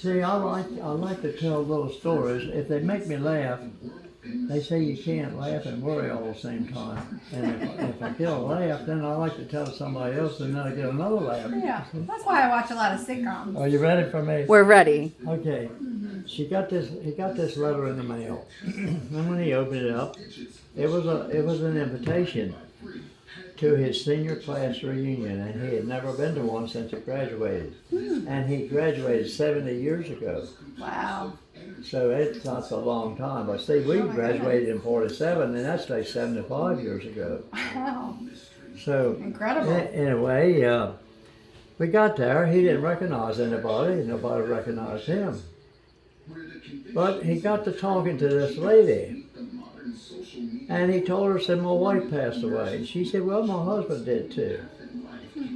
See, I like to tell little stories. If they make me laugh, they say you can't laugh and worry all the same time. And if I get a laugh, then I like to tell somebody else, and then I get another laugh. Yeah, that's why I watch a lot of sitcoms. Are you ready for me? We're ready. Okay. He got this letter in the mail, and when he opened it up, it was an invitation to his senior class reunion, and he had never been to one since he graduated. And he graduated 70 years ago. Wow. So it's not so long time. But see, we graduated in 47, and that's like 75 years ago. Wow. So Incredible. anyway, we got there. He didn't recognize anybody. Nobody recognized him. But he got to talking to this lady. And he told her, said, my wife passed away. And she said, well, my husband did too.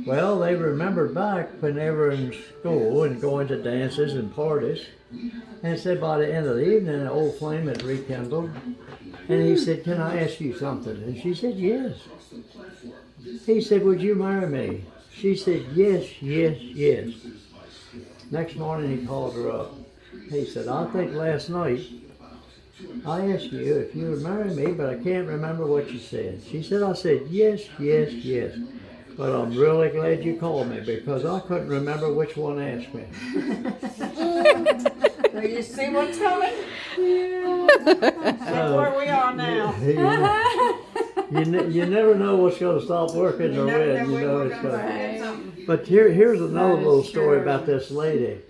Well, they remembered back when they were in school and going to dances and parties. And said by the end of the evening, an old flame had rekindled. And he said, can I ask you something? And she said, yes. He said, would you marry me? She said, yes, yes, yes. Next morning he called her up. He said, I think last night I asked you if you would marry me, but I can't remember what you said. She said, I said, yes, yes, yes. But I'm really glad you called me because I couldn't remember which one asked me. So you see what's coming? That's where we are now. You never know what's going to stop working or when. You know, it's Right. But here's another That is little story true. about this lady.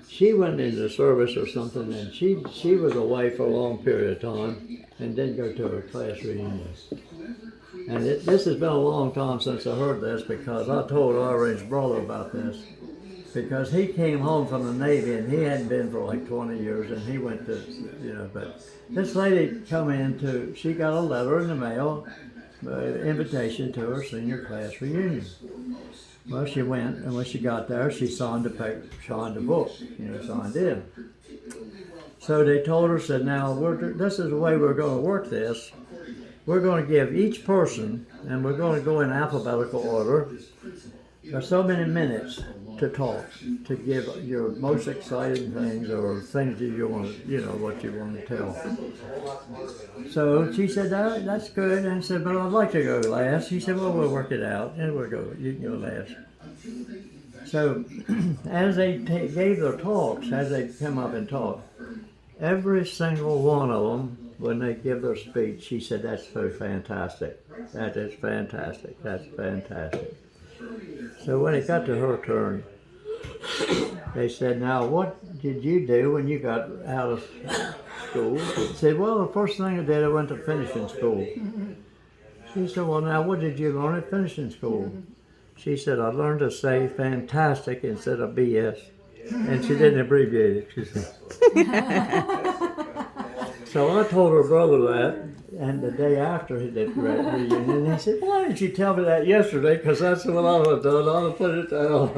She went into service or something, and she was away for a long period of time and didn't go to her class reunion. And this has been a long time since I heard this because I told Irene's brother about this. Because he came home from the Navy and he hadn't been for like 20 years and he went to, but this lady she got a letter in the mail, invitation to her senior class reunion. Well, she went, and when she got there, she signed the book, signed in. So they told her, said, now, this is the way we're going to work this. We're going to give each person, and we're going to go in alphabetical order, there's so many minutes to talk, to give your most exciting things or things that you want to, what you want to tell. So she said, that's good. And I said, but I'd like to go last. She said, well, we'll work it out. And you can go last. So as they gave their talks, as they come up and talk, every single one of them, when they give their speech, she said, that's so fantastic. That is fantastic. That's fantastic. So when it got to her turn, they said, now what did you do when you got out of school? She said, well, the first thing I did, I went to finishing school. She said, well, now what did you learn at finishing school? She said, I learned to say fantastic instead of BS. And she didn't abbreviate it, she said. So I told her brother that, and the day after he did the reunion, he said, why didn't you tell me that yesterday? Because that's what I would have done. I would have put it down.